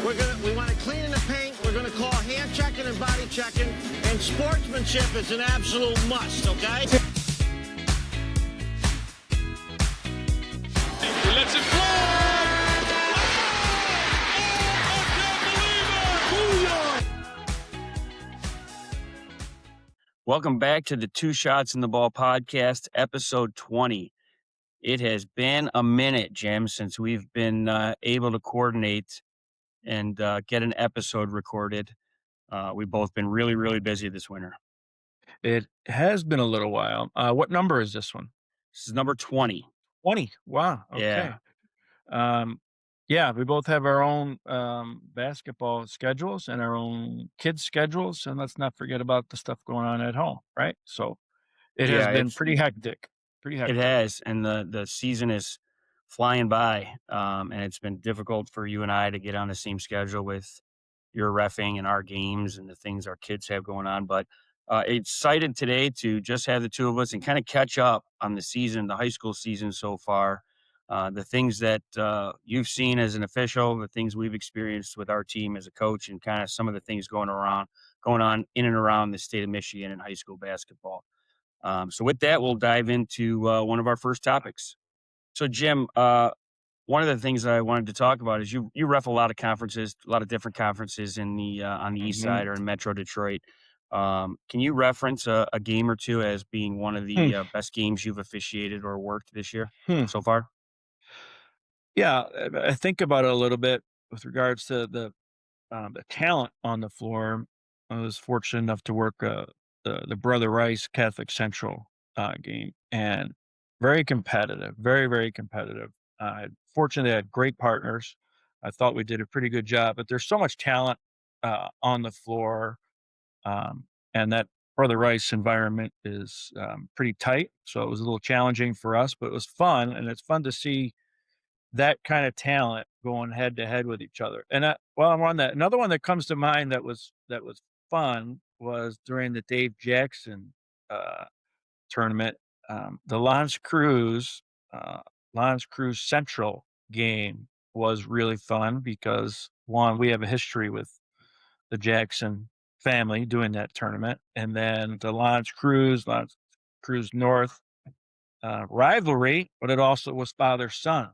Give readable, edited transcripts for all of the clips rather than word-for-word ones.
We want to clean in the paint. We're going to call hand checking and body checking, and sportsmanship is an absolute must. Okay. He lets it fly. Welcome back to the Two Shots in the Ball podcast, episode 20. It has been a minute, Jim, since we've been able to coordinate and get an episode recorded. We've both been really, really busy this winter. It has been a little while. What number is this one? This is number 20. 20. Wow. Okay. Yeah, we both have our own basketball schedules and our own kids' schedules. And let's not forget about the stuff going on at home, right? So it has been pretty hectic. It has. And the season is flying by. And it's been difficult for you and I to get on the same schedule with your reffing and our games and the things our kids have going on. But excited today to just have the two of us and kind of catch up on the season, the high school season so far. The things that you've seen as an official, the things we've experienced with our team as a coach, and kind of some of the things going on in and around the state of Michigan in high school basketball. So with that, we'll dive into one of our first topics. So Jim, one of the things that I wanted to talk about is you ref a lot of conferences, a lot of different conferences in the on the east side or in Metro Detroit. Can you reference a game or two as being one of the best games you've officiated or worked this year so far? Yeah, I think about it a little bit with regards to the talent on the floor. I was fortunate enough to work the Brother Rice Catholic Central game, and very competitive, very, very competitive. Fortunately, I had great partners. I thought we did a pretty good job, but there's so much talent on the floor, and that Brother Rice environment is pretty tight. So it was a little challenging for us, but it was fun, and it's fun to see that kind of talent going head to head with each other. And while I'm on that, another one that comes to mind that was fun was during the Dave Jackson tournament, the L'Anse Creuse Central game was really fun because one, we have a history with the Jackson family doing that tournament, and then the L'Anse Creuse North rivalry, but it also was father-son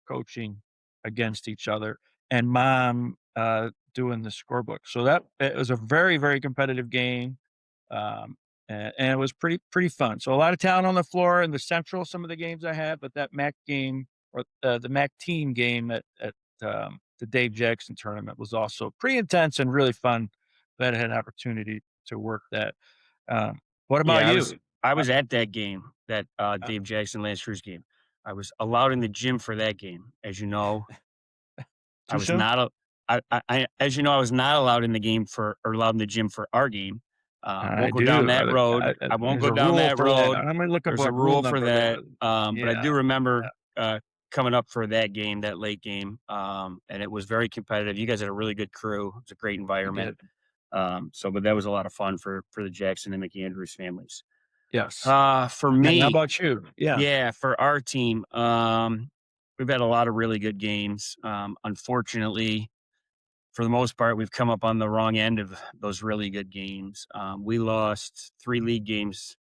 coaching against each other, and mom doing the scorebook. So it was a very, very competitive game, and it was pretty fun. So a lot of talent on the floor in the Central, some of the games I had, but that MAC game or the MAC team game at the Dave Jackson tournament was also pretty intense and really fun. That I had an opportunity to work that. What about you? I was at that game, that Dave Jackson L'Anse Creuse game. I was allowed in the gym for that game. As you know, I was not. As you know, I was not allowed in the gym for our game. I won't go down that road. I won't go down that road. I'm gonna look up There's a rule for that. Yeah. But I do remember coming up for that game, that late game, and it was very competitive. You guys had a really good crew. It was a great environment. But that was a lot of fun for the Jackson and McAndrews families. Yes. For me, how about you? Yeah, for our team, we've had a lot of really good games. Unfortunately, for the most part, we've come up on the wrong end of those really good games. We lost 3 league games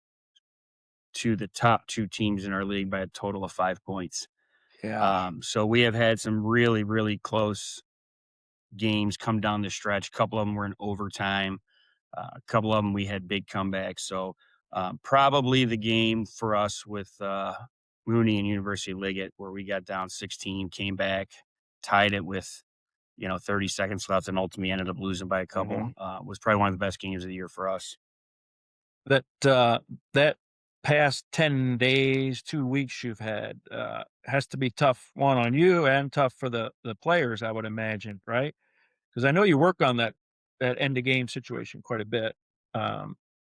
to the top 2 teams in our league by a total of 5 points. Yeah. So we have had some really, really close games come down the stretch. A couple of them were in overtime. A couple of them we had big comebacks. So probably the game for us with Mooney and University of Liggett, where we got down 16, came back, tied it with 30 seconds left, and ultimately ended up losing by a couple. Was probably one of the best games of the year for us. That past 10 days, 2 weeks you've had has to be tough, one on you and tough for the players, I would imagine, right? Because I know you work on that end of game situation quite a bit.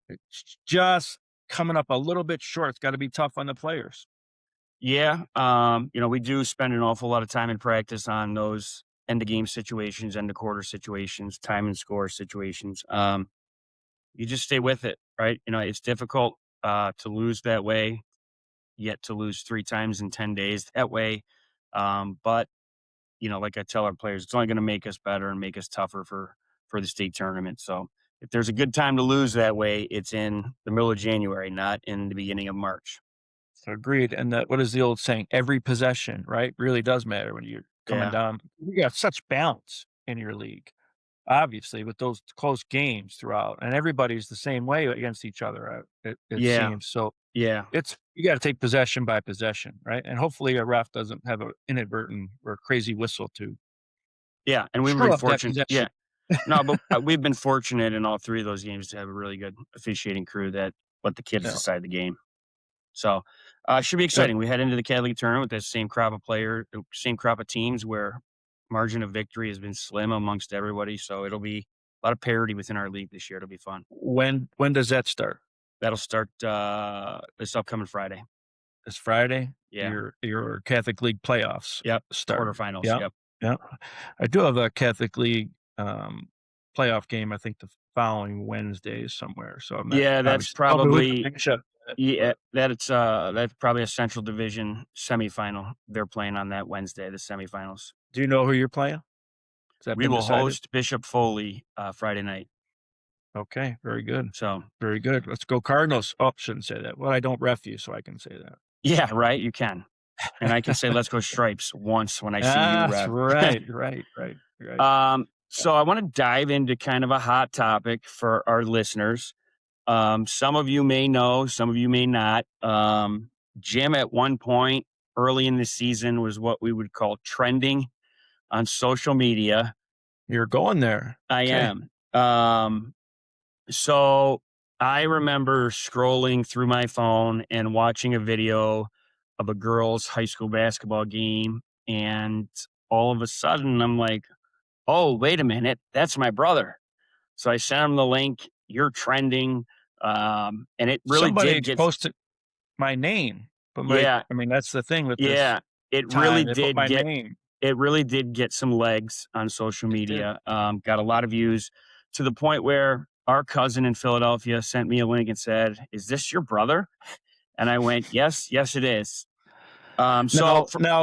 It's just coming up a little bit short. It's got to be tough on the players. Yeah. We do spend an awful lot of time in practice on those end of game situations, end of quarter situations, time and score situations. You just stay with it, right? It's difficult to lose that way, yet to lose 3 times in 10 days that way. But like I tell our players, it's only going to make us better and make us tougher for the state tournament. So if there's a good time to lose that way, it's in the middle of January, not in the beginning of March. So agreed. And that, what is the old saying? Every possession, right, really does matter when you're coming Yeah. down. You got such balance in your league, obviously, with those close games throughout, and everybody's the same way against each other. It Yeah. seems so. Yeah. You got to take possession by possession, right? And hopefully a ref doesn't have an inadvertent or crazy whistle to Yeah. And we've screw been up that fortunate. possession. Yeah. No, but we've been fortunate in all three of those games to have a really good officiating crew that let the kids Yeah. decide the game. So should be Good. exciting. We head into the Catholic tournament with that same crop of teams where margin of victory has been slim amongst everybody. So it'll be a lot of parity within our league this year. It'll be fun. When does that start? That'll start this upcoming Friday. This Friday? Yeah. Your Catholic League playoffs Yep. start. Quarterfinals. Yeah. Yep. Yeah. I do have a Catholic League playoff game, I think the following Wednesday somewhere. So I'm not Yeah, that's obviously probably that's probably a Central Division semifinal. They're playing on that Wednesday, the semifinals. Do you know who you're playing? Has that We been will decided? host Bishop Foley Friday night. Okay, very good. So Very good. Let's go Cardinals. Oh, shouldn't say that. Well, I don't ref you, so I can say that. yeah, right. You can, and I can say let's go Stripes once when I see Ah, you ref. right. So I want to dive into kind of a hot topic for our listeners. Some of you may know, some of you may not. Jim at one point early in the season was what we would call trending on social media. You're going there. I Okay. am. So I remember scrolling through my phone and watching a video of a girls' high school basketball game. And all of a sudden I'm like, oh, wait a minute, that's my brother. So I sent him the link. You're trending. And it really Somebody did get posted my name, but Yeah. I mean, that's the thing with Yeah. It this really time. They put did my get name. it really did get some legs on social It did. media. Got a lot of views to the point where our cousin in Philadelphia sent me a link and said, "Is this your brother?" And I went, "Yes, yes, it is." Now,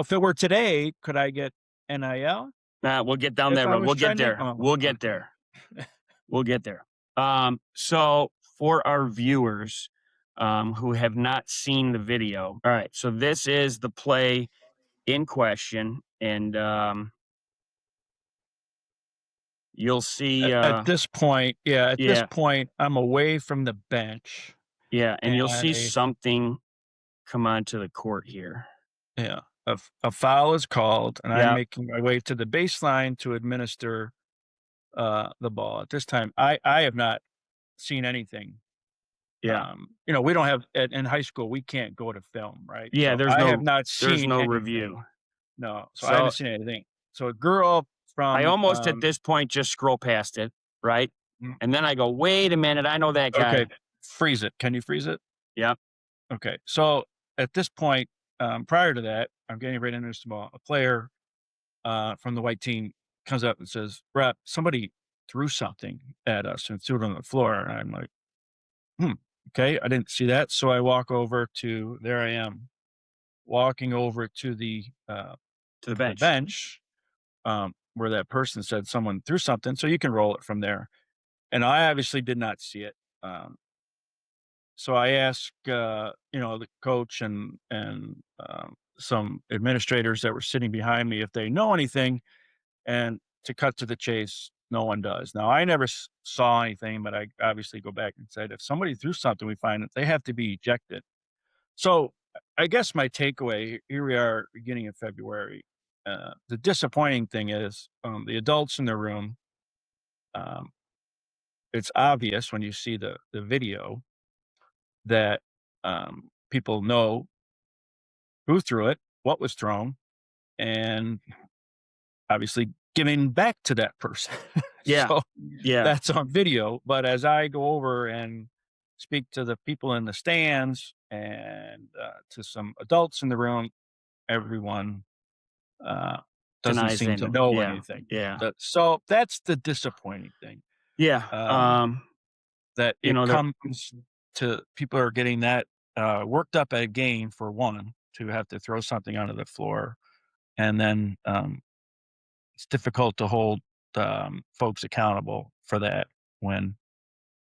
if it were today, could I get NIL? We'll get down If that I road. was We'll get trending? there. Oh, We'll get okay. there. We'll get there. So for our viewers who have not seen the video, all right. So this is the play in question, and you'll see. At this point, this Yeah, point, I'm away from the bench. yeah, and you'll see And something come onto the court here. a foul is called, and I'm Yeah, making my way to the baseline to administer the ball. At this time, I have not seen anything. yeah, We don't have in high school, we can't go to film, right? yeah. So I have not There's seen no anything. review. No, so I So haven't seen anything. So a girl I from almost at this point just scroll past it, right? Mm. And then I go, wait a minute, I know that guy. Okay, freeze it. Can you freeze it? Yeah, Okay. So at this point, prior to that, I'm getting ready to introduce the ball. A player from the white team comes up and says, "Rep, somebody threw something at us and threw it on the floor." And I'm like, okay, I didn't see that. So I walk over to, there I am, walking over to the to the bench where that person said someone threw something. So you can roll it from there. And I obviously did not see it. So I asked, the coach and some administrators that were sitting behind me if they know anything. And to cut to the chase, no one does. Now, I never saw anything, but I obviously go back and said, if somebody threw something, we find that they have to be ejected. So I guess my takeaway, here we are, beginning of February. The disappointing thing is the adults in the room. It's obvious when you see the video that people know who threw it, what was thrown, and obviously giving back to that person. Yeah, So yeah. that's on video. But as I go over and speak to the people in the stands and to some adults in the room, everyone doesn't Denies seem they to know. know Yeah, anything. yeah. So that's the disappointing thing. Yeah. That it they're- comes to people are getting that worked up at a game, for one, to have to throw something onto the floor. And then it's difficult to hold folks accountable for that when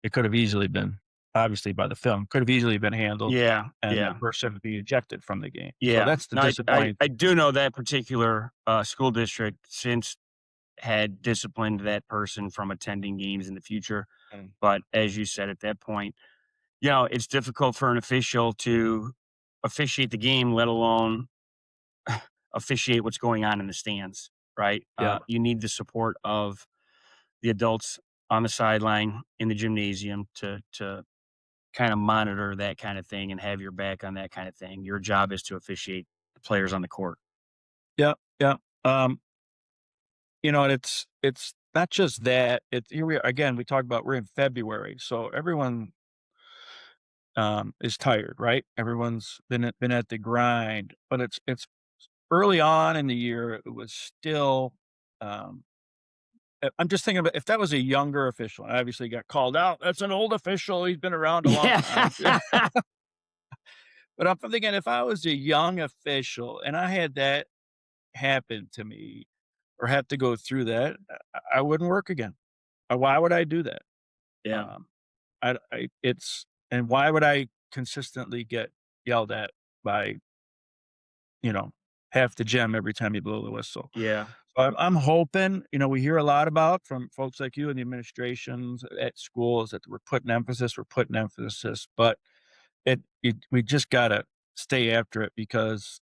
it could have easily been, obviously by the film, could have easily been handled, Yeah, and yeah, that person be ejected from the game. So yeah. that's the No, disappointing I thing. do know that particular school district since had disciplined that person from attending games in the future. Mm. But as you said at that point, you know, it's difficult for an official to officiate the game, let alone officiate what's going on in the stands, right? Yeah, You need the support of the adults on the sideline in the gymnasium to kind of monitor that kind of thing and have your back on that kind of thing. Your job is to officiate the players on the court. yeah, yeah. Um, and it's not just that. It's here we are again. We talked about we're in February, so everyone is tired, right? Everyone's been at the grind, but it's early on in the year. It was still. Um, I'm just thinking about if that was a younger official, and obviously got called out. That's an old official. He's been around a long Yeah. time. But I'm thinking if I was a young official and I had that happen to me or have to go through that, I wouldn't work again. Why would I do that? Yeah. Um, it's and why would I consistently get yelled at by, you know, half the gym every time you blow the whistle? Yeah. So I'm hoping, we hear a lot about from folks like you and the administrations at schools that we're putting emphasis, but we just gotta stay after it because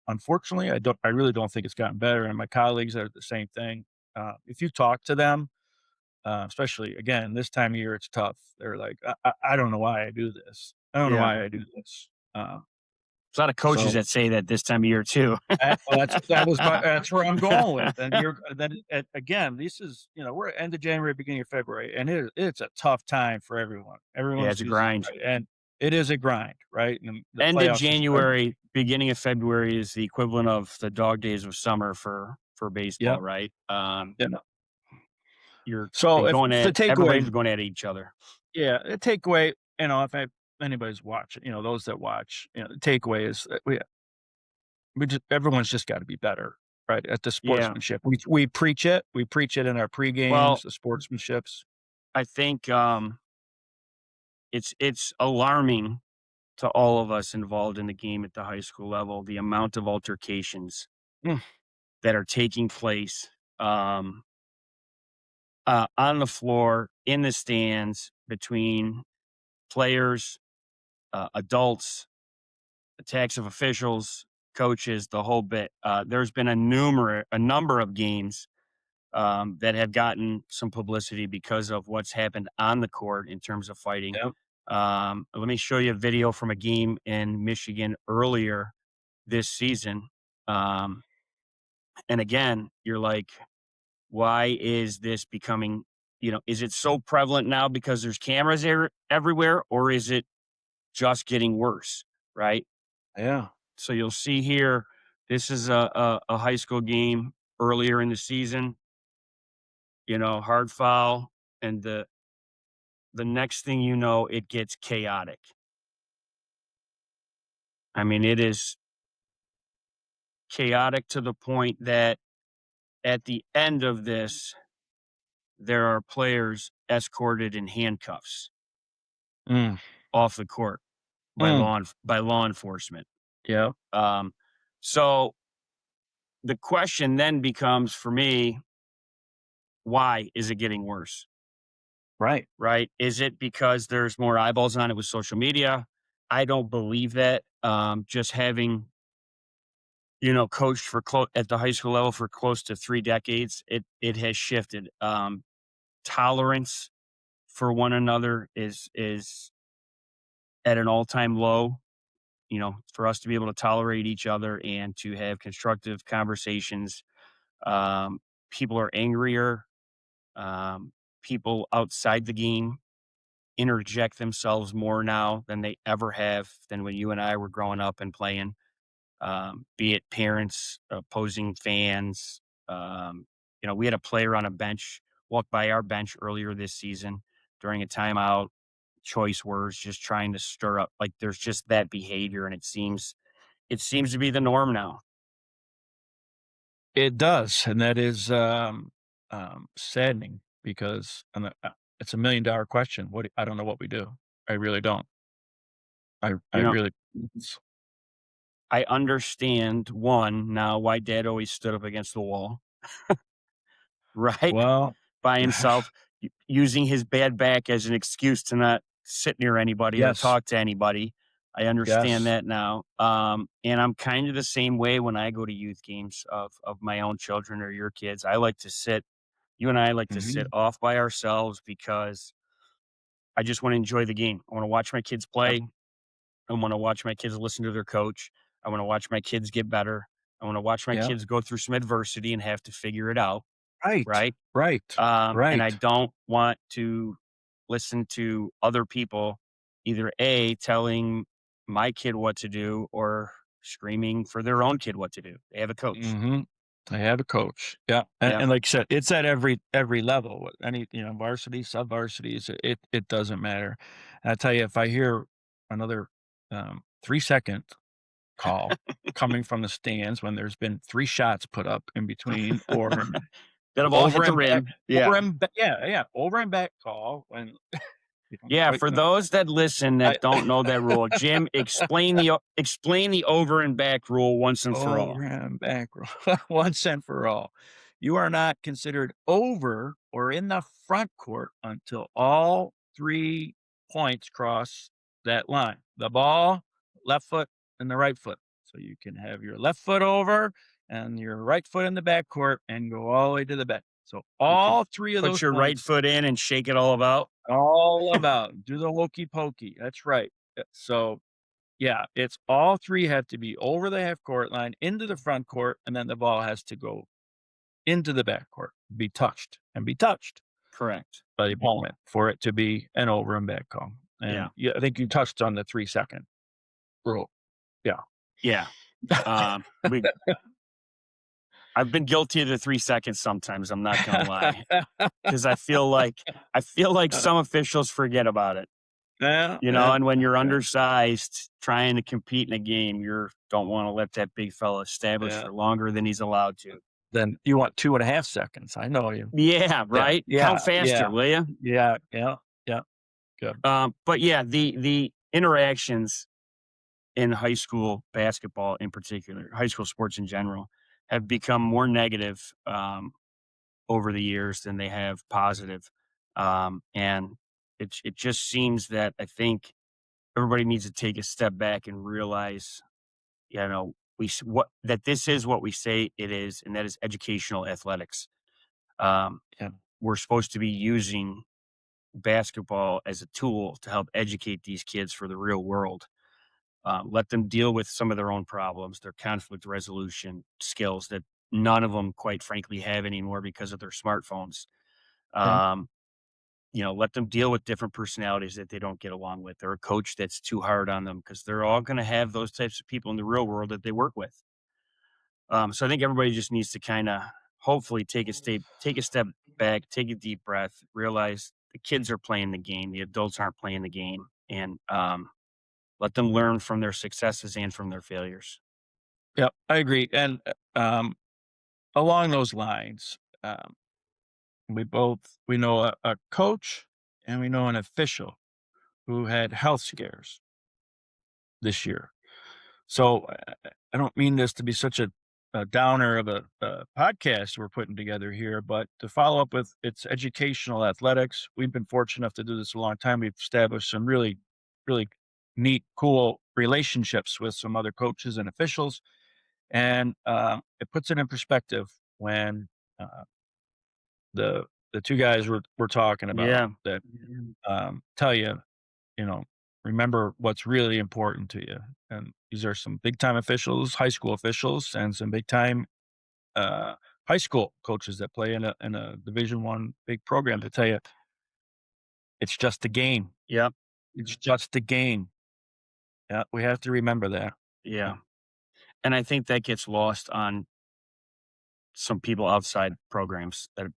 unfortunately, I really don't think it's gotten better, and my colleagues are the same thing. If you talk to them, especially again, this time of year, it's tough. They're like, I don't know why I do this. I don't know Yeah. why I do this." There's a lot of coaches So that say that this time of year too. well, that's where I'm going with, and again, this is, we're at end of January, beginning of February, and it's a tough time for everyone. Yeah, Everyone's it's a busy, grind. right? And it is a grind, right? And the End of playoffs are starting. January, beginning of February is the equivalent of the dog days of summer for baseball, Yep. right? Yeah. You're So if the everybody's takeaway, going at each other. yeah, the takeaway, if anybody's watching, those that watch, the takeaway is that everyone's just got to be better, right? At the Yeah. sportsmanship. We preach it. We preach it in our pre-games, Well, the sportsmanships. I think it's alarming to all of us involved in the game at the high school level, the amount of altercations Mm, that are taking place um, on the floor, in the stands, between players, adults, attacks of officials, coaches, the whole bit. There's been a number of games that have gotten some publicity because of what's happened on the court in terms of fighting. yep. Let me show you a video from a game in Michigan earlier this season. Um, and again, you're like, why is this becoming, is it so prevalent now because there's cameras everywhere, or is it just getting worse? Right. Yeah. So you'll see here, this is a high school game earlier in the season, hard foul. And the next thing you know, it gets chaotic. I mean, it is chaotic to the point that at the end of this, there are players escorted in handcuffs Mm, off the court by mm, law enforcement. yeah. Um, so the question then becomes for me, why is it getting worse? Right. Right? Is it because there's more eyeballs on it with social media? I don't believe that. Just having coached at the high school level for close to 3 decades, it has shifted. Tolerance for one another is at an all time low. For us to be able to tolerate each other and to have constructive conversations. People are angrier. Um, People outside the game interject themselves more now than they ever have than when you and I were growing up and playing. Be it parents, opposing fans. Um, we had a player on a bench walk by our bench earlier this season during a timeout, choice words, just trying to stir up. Like there's just that behavior, and it seems to be the norm now. It does, and that is, saddening because it's $1,000,000 question. I don't know what we do. I really don't. I You know, really I understand one now why dad always stood up against the wall, right? well, By himself, using his bad back as an excuse to not sit near anybody or yes, talk to anybody. I understand yes, that now. And I'm kind of the same way when I go to youth games of my own children or your kids. I like to sit, you and I like to sit mhm, off by ourselves because I just want to enjoy the game. I want to watch my kids yep, play. I want to watch my kids listen to their coach. I want to watch my kids get better. I want to watch my yep, kids go through some adversity and have to figure it out. right, Right. right, And I right, don't want to listen to other people either A, telling my kid what to do or screaming for their own kid what to do. They have a coach. mhm. I have a coach, yeah, Yeah. and like I said, it's at every level, any, varsity, sub-varsities, it doesn't matter. And I tell you, if I hear another, 3-second call coming from the stands when there's been 3 shots put up in between, or That have all hit over the and back rim. Yeah. yeah, yeah, over and back call when you don't Yeah. quite For know. those that listen I that don't know that rule, Jim, explain the over and back rule once and for all. over and back row once and for all. You are not considered over or in the front court until all 3 points cross that line. The ball, left foot, and the right foot. So you can have your left foot over and your right foot in the back court and go all the way to the back. So You can all 3 of put those your right points, foot in and shake it all about. all about do the hokey pokey. That's right. So yeah, it's all 3 have to be over the half court line, into the front court, and then the ball has to go into the back court, be touched Correct. by the opponent for it to be an over and back call. Yeah. And yeah, I think you touched on the 3-second rule. Yeah. Yeah. We I've been guilty of the 3 seconds sometimes, I'm not gonna lie, because I feel like some officials forget about it, Yeah, and when you're yeah, undersized trying to compete in a game, you don't wanna let that big fella establish yeah. for longer than he's allowed to. Then you want 2.5 seconds. I know you. Yeah, Yeah, right? yeah, Count faster, yeah, will you? yeah, yeah, yeah. Good. But yeah, the interactions in high school basketball in particular, high school sports in general, have become more negative, over the years than they have positive. And it just seems that I think everybody needs to take a step back and realize, what that this is what we say it is, and that is educational athletics. Um, Yeah, we're supposed to be using basketball as a tool to help educate these kids for the real world. Let them deal with some of their own problems, their conflict resolution skills that none of them, quite frankly, have anymore because of their smartphones. yeah, Um, let them deal with different personalities that they don't get along with, or a coach that's too hard on them, because they're all going to have those types of people in the real world that they work with. So I think everybody just needs to kind of hopefully take a step back, take a deep breath, realize the kids are playing the game, the adults aren't playing the game, and let them learn from their successes and from their failures. yeah, I agree. And, along those lines, we know a coach and we know an official who had health scares this year. So I don't mean this to be such a downer of a podcast we're putting together here, but to follow up with its educational athletics, we've been fortunate enough to do this a long time. We've established some really, really neat, cool relationships with some other coaches and officials, and it puts it in perspective when uh, the two guys we're talking about Yeah. that tell you, you know, remember what's really important to you. And these are some big time officials, high school officials, and some big time uh, high school coaches that play in a Division 1 big program to tell you it's just a game. Yep. It's just a game. Yeah, we have to remember that. Yeah, Yeah. And I think that gets lost on some people outside programs yeah,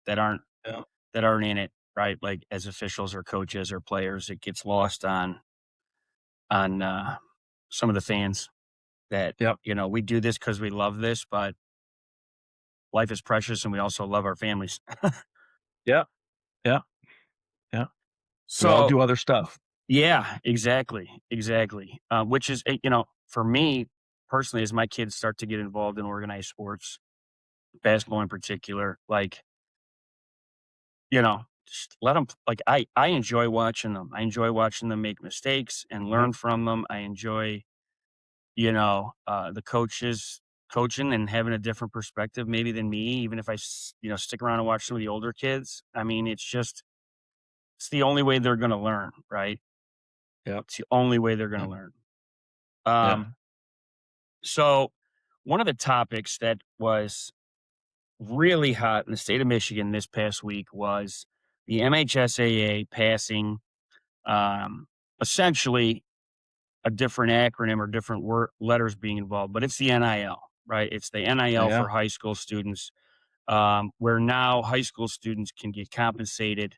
that aren't in it, right? Like as officials or coaches or players, it gets lost on some of the fans that, yep, we do this because we love this, but life is precious and we also love our families. Yeah. Yeah. Yeah. We all So, do other stuff. yeah, exactly, exactly. Which is, for me personally, as my kids start to get involved in organized sports, basketball in particular, like, just let them. Like, I enjoy watching them. I enjoy watching them make mistakes and Yeah. learn from them. I enjoy, the coaches coaching and having a different perspective maybe than me, even if I, stick around and watch some of the older kids. I mean, it's the only way they're going to learn, right? Yeah. It's the only way they're going Yeah. to learn. Yeah. Um, so one of the topics that was really hot in the state of Michigan this past week was the MHSAA passing, um, essentially a different acronym or different letters being involved, but it's the NIL, right? It's the NIL Yeah. for high school students, where now high school students can get compensated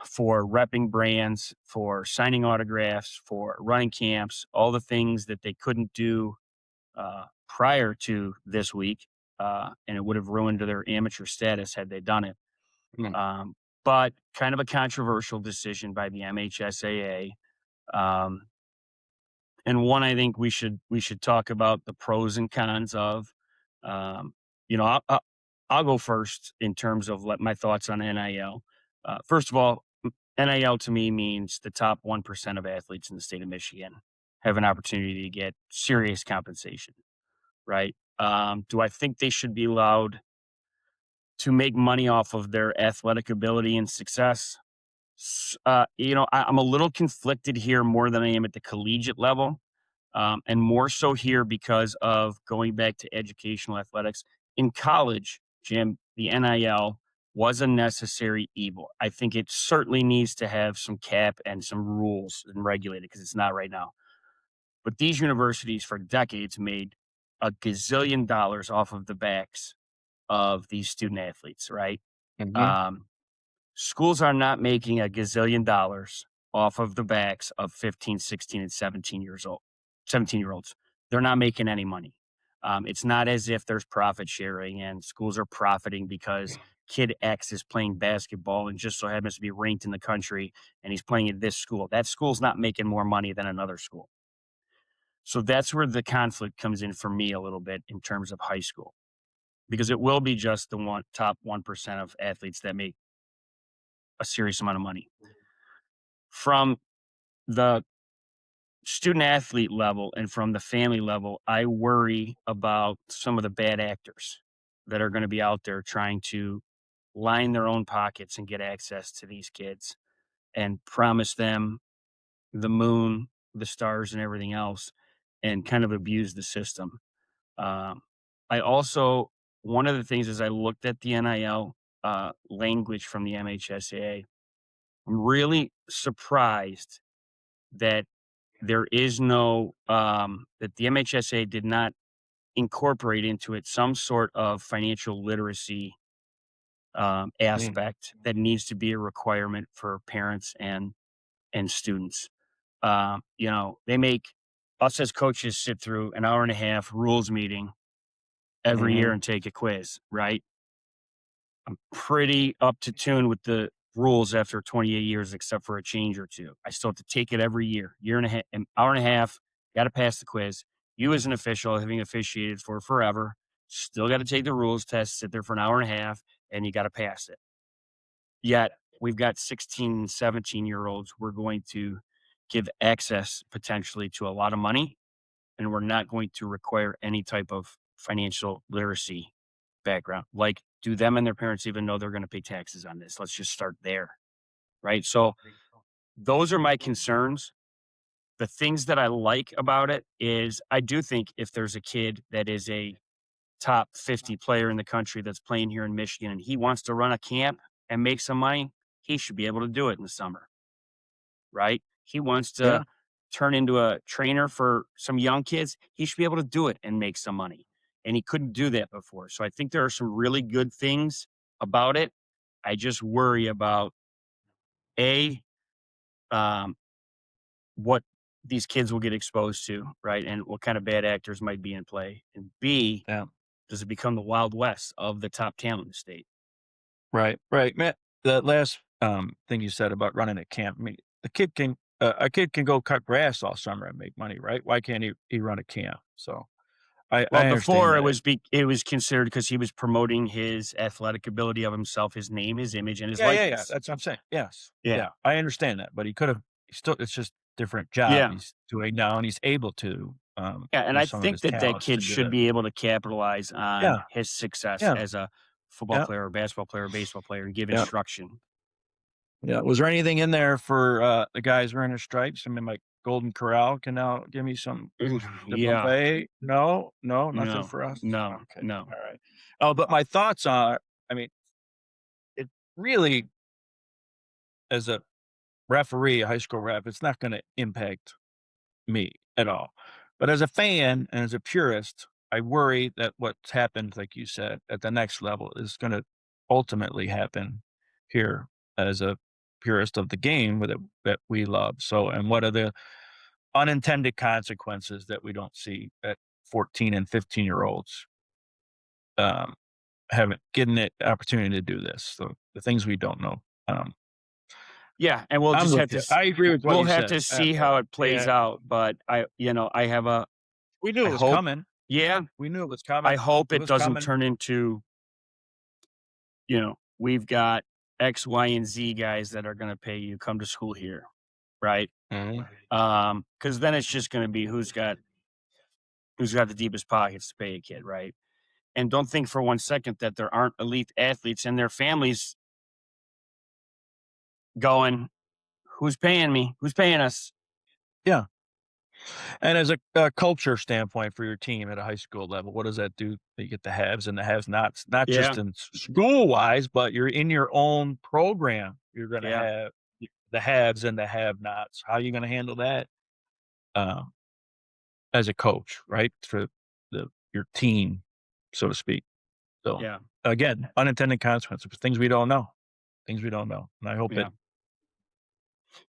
for repping brands, for signing autographs, for running camps, all the things that they couldn't do prior to this week, and it would have ruined their amateur status had they done it. Mm. Um, but kind of a controversial decision by the MHSAA, um, and one I think we should talk about the pros and cons of. Um, I'll go first in terms of my thoughts on NIL. First of all, NIL to me means the top 1% of athletes in the state of Michigan have an opportunity to get serious compensation, right? Do I think they should be allowed to make money off of their athletic ability and success? I'm a little conflicted here more than I am at the collegiate level, and more so here because of going back to educational athletics. In college, Jim, the NIL was a necessary evil. I think it certainly needs to have some cap and some rules and regulate it because it's not right now. But these universities for decades made a gazillion dollars off of the backs of these student athletes, right? Mhm. Um, Schools are not making a gazillion dollars off of the backs of 15, 16, and 17-year olds. They're not making any money. It's not as if there's profit sharing and schools are profiting because kid X is playing basketball and just so happens to be ranked in the country and he's playing at this school. That school's not making more money than another school. So that's where the conflict comes in for me a little bit in terms of high school, because it will be just the top 1% of athletes that make a serious amount of money. From the student athlete level and from the family level, I worry about some of the bad actors that are going to be out there trying to line their own pockets and get access to these kids and promise them the moon, the stars, and everything else, and kind of abuse the system. Um, I also, one of the things is I looked at the NIL language from the MHSAA. I'm really surprised that there is no that the MHSA did not incorporate into it some sort of financial literacy Mm. aspect that needs to be a requirement for parents and students. They make us as coaches sit through an hour and a half rules meeting every year Mhm. and take a quiz, right? I'm pretty up to tune with the rules after 28 years, except for a change or two. I still have to take it every year and a half, an hour and a half. Got to pass the quiz. You, as an official, having officiated for forever, still got to take the rules test, sit there for an hour and a half, and you got to pass it. Yet we've got 16, 17-year-olds we're going to give access potentially to a lot of money, and we're not going to require any type of financial literacy background. Like, do them and their parents even know they're going to pay taxes on this? Let's just start there. Right. So, those are my concerns. The things that I like about it is I do think if there's a kid that is a top 50 player in the country that's playing here in Michigan and he wants to run a camp and make some money, he should be able to do it in the summer. Right. He wants Yeah. to turn into a trainer for some young kids. He should be able to do it and make some money. And he couldn't do that before. So I think there are some really good things about it. I just worry about A, um, what these kids will get exposed to, right? And what kind of bad actors might be in play. And B, Yeah. Does it become the Wild West of the top talent in the state? Right, right. Man, that last thing you said about running a camp, I mean, a kid can go cut grass all summer and make money, right? Why can't he run a camp? So Well, I understand before that. it was considered because he was promoting his athletic ability of himself, his name, his image, and his Yeah, yeah, yeah. likeness. That's what I'm saying. Yes. Yeah, Yeah. I understand that. But he could have still it's just different job yeah, he's doing now and he's able to yeah. And use I some of think his that that talents to kid do should that. be able to capitalize on Yeah, his success yeah, as a football yeah, player, or basketball player, or baseball player, and give yeah, instruction. yeah. Was there anything in there for the guys wearing the stripes? I mean, like Golden Corral can now give me some the Yeah, buffet? No, no, nothing no, for us. no, Okay. no. All right. Oh, but my thoughts are, I mean, it really as a referee, a high school ref, it's not gonna impact me at all. But as a fan and as a purist, I worry that what's happened, like you said, at the next level is going to ultimately happen here as a purist of the game that we love. So, and what are the unintended consequences that we don't see at 14 and 15-year-olds um, having getting the opportunity to do this? So the things we don't know. Um, Yeah, and we'll I'm just have with to you. I agree with what we'll you have said. to see how it plays Yeah, out. But I have a we knew I it was hope, coming. yeah, We knew it was I coming. hope It it was doesn't coming. turn into, we've got X, Y, and Z guys that are going to pay you come to school here, right? Mhm. Because then it's just going to be who's got the deepest pockets to pay a kid, right? And don't think for one second that there aren't elite athletes and their families going, "Who's paying me? Who's paying us?" Yeah. And as a culture standpoint for your team at a high school level, what does that do? You get the haves and the have-nots, not just Yeah, in school-wise, but you're in your own program. You're gonna yeah, have the haves and the have-nots. How are you gonna handle that, um, as a coach, right? For your team, so to speak. So, yeah, again, unintended consequences, things we don't know, things we don't know, and I hope yeah. it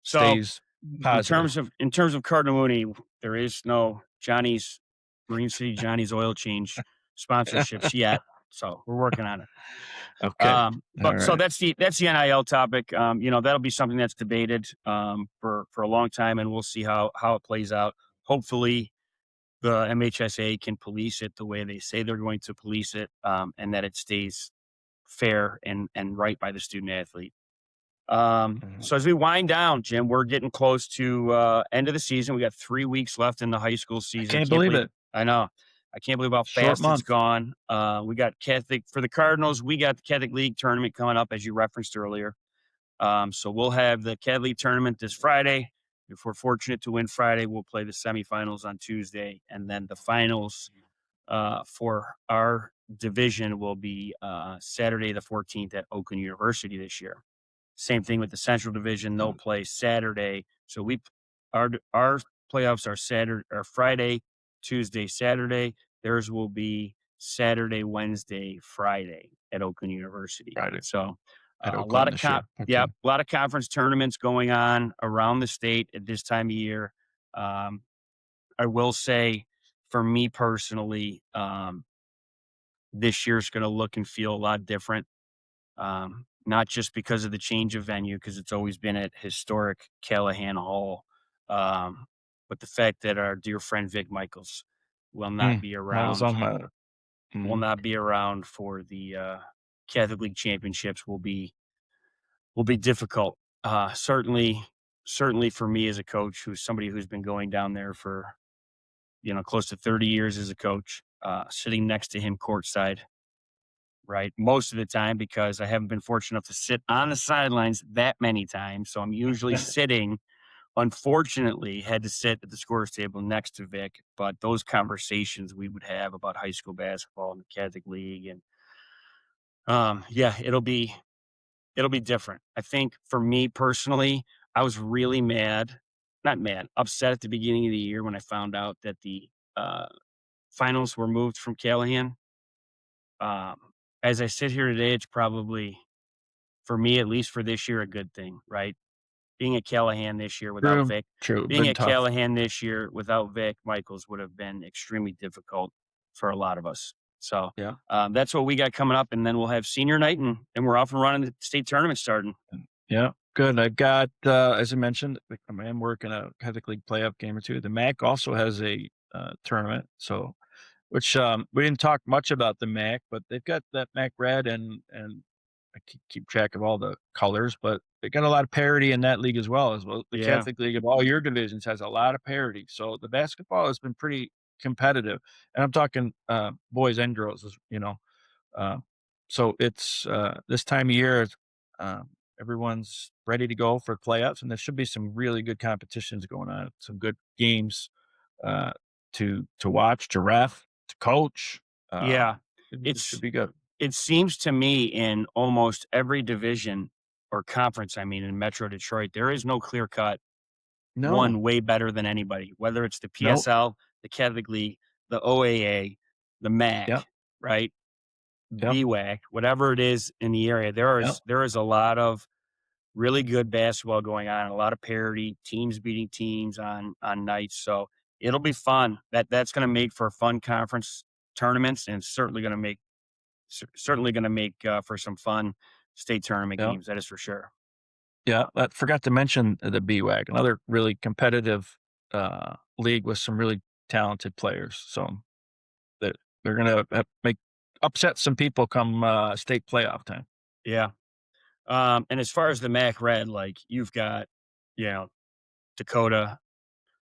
So stays in positive. terms of Cardinal Mooney, there is no Johnny's Marine City Johnny's oil change sponsorships yet. So we're working on it. Okay. But so Alright. that's the NIL topic. That'll be something that's debated for a long time, and we'll see how it plays out. Hopefully, the MHSA can police it the way they say they're going to police it, and that it stays fair and right by the student athlete. Mhm. So as we wind down, Jim, we're getting close to end of the season. We got 3 weeks left in the high school I season. can't Can't believe believe it. I know. I can't believe how Short fast it's month. gone. We got Catholic for the Cardinals. We got the Catholic League tournament coming up, as you referenced earlier. So we'll have the Catholic League tournament this Friday. If we're fortunate to win Friday, we'll play the semifinals on Tuesday, and then the finals for our division will be Saturday the 14th at Oakland University this year. Same thing with the Central Division; they'll play Saturday. So our playoffs are Friday, Tuesday, Saturday. Theirs will be Saturday, Wednesday, Friday at Oakland University. Friday So at a lot Oakland of this year. yeah, Okay. a lot of conference tournaments going on around the state at this time of year. Um, I will say, for me personally, this year's going to look and feel a lot different. Not just because of the change of venue, because it's always been at historic Callahan Hall, um, but the fact that our dear friend Vic Michaels will not be That was around, on my for the Catholic League championships will be difficult. Certainly for me as a coach, who's somebody who's been going down there for close to 30 years as a coach, sitting next to him courtside, right? Most of the time, because I haven't been fortunate enough to sit on the sidelines that many times. So I'm usually sitting, unfortunately, had to sit at the scorer's table next to Vic. But those conversations we would have about high school basketball and the Catholic League, and yeah, it'll be different. I think for me personally, I was really not mad, upset at the beginning of the year when I found out that the uh, finals were moved from Callahan. Um, as I sit here today, it's probably, for me, at least for this year, a good thing, right? Being at Callahan this year without true, Vic, true, being been at tough. Callahan this year without Vic Michaels would have been extremely difficult for a lot of us. So Yeah. that's what we got coming up, and then we'll have senior night, and we're off and running. The state tournament starting. Yeah. Good. I've got, as I mentioned, I am working a Catholic League playoff game or two. The MAC also has a tournament, so which we didn't talk much about the MAC, but they've got that MAC red, and I keep track of all the colors, but they got a lot of parity in that league as well. The Yeah. Catholic League of all your divisions has a lot of parity. So the basketball has been pretty competitive, and I'm talking boys and girls, uh, so it's this time of year, uh, everyone's ready to go for playoffs, and there should be some really good competitions going on, some good games uh, to watch, to ref, to coach. Uh, Yeah. it should be good. It seems to me in almost every division or conference, I mean, in Metro Detroit, there is no clear cut No, one way better than anybody, whether it's the no, PSL, the Catholic League, the OAA, the MAC, yeah, right? yeah, BWAC, whatever it is in the area. yeah, There is a lot of really good basketball going on, a lot of parity, teams beating teams on nights. So it'll be fun. That's going to make for fun conference tournaments, and it's certainly going to make for some fun state tournament yeah. games. That is for sure. Yeah, I forgot to mention the BWAC, another really competitive league with some really talented players. So that they're gonna make upset some people come state playoff time. Yeah. And as far as the MAC red, like you've got, you know, Dakota,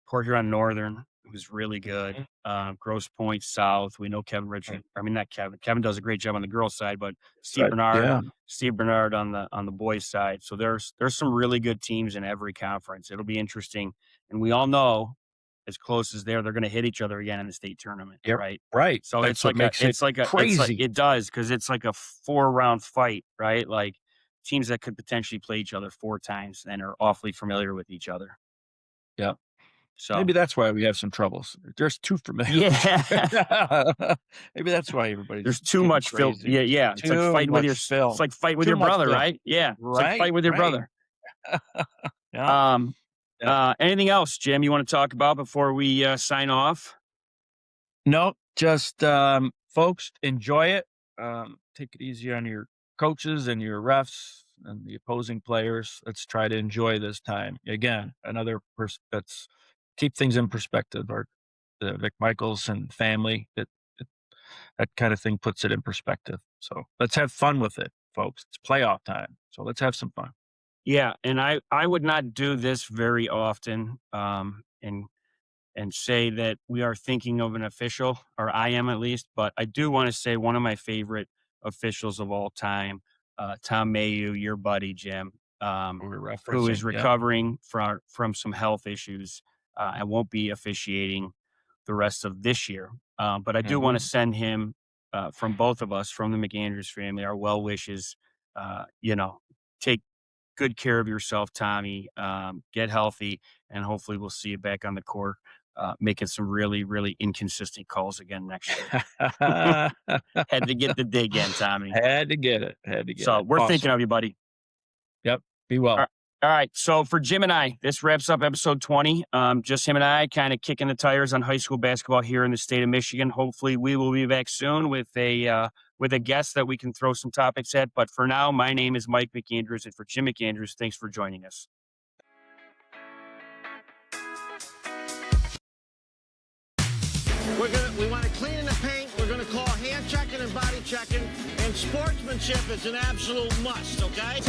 Port Huron Northern, who's really good. Mhm. Grosse Pointe South. We know Kevin Richard. I mean, not Kevin. Kevin does a great job on the girls' side, but Right. Yeah, Steve Bernard on the boys' side. So there's some really good teams in every conference. It'll be interesting, and we all know, as close as they're going to hit each other again in the state tournament, yep, right? right. So That's what makes it crazy. it does, because it's like a 4-round fight, right? Like teams that could potentially play each other 4 times and are awfully familiar with each other. Yeah, So maybe that's why we have some troubles. There's too familiar. yeah. Maybe that's why everybody's There's too getting much film. crazy. Yeah, yeah. It's like Too fighting with much your film. it's like fight with Too your much brother, film. right? Yeah. It's like Right, fight with your right. brother. Yeah. Anything else, Jim, you want to talk about before we sign off? No, just folks, enjoy it. Take it easy on your coaches and your refs and the opposing players. Let's try to enjoy this time. Again, another that's keep things in perspective. Our the Vic Michaels and family, that kind of thing puts it in perspective. So let's have fun with it, folks. It's playoff time, so let's have some fun. Yeah, and I would not do this very often, and say that we are thinking of an official, or I am at least, but I do want to say one of my favorite officials of all time, Tom Mayu, your buddy, Jim, We're who is referencing, yeah. recovering from some health issues, and won't be officiating the rest of this year. But I do want to send him, from both of us, from the McAndrews family, our well wishes. Take good care of yourself, Tommy. Get healthy, and hopefully we'll see you back on the court, making some really, really inconsistent calls again next year. Had to get the dig in, Tommy. Had to get it. Had to get So it. we're Awesome. thinking of you, buddy. Yep. Be well. All right. So for Jim and I, this wraps up episode 20. Just him and I kind of kicking the tires on high school basketball here in the state of Michigan. Hopefully we will be back soon with a guest that we can throw some topics at. But for now, my name is Mike McAndrews, and for Jim McAndrews, thanks for joining us. We want to clean in the paint. We're going to call hand checking and body checking, and sportsmanship is an absolute must, okay?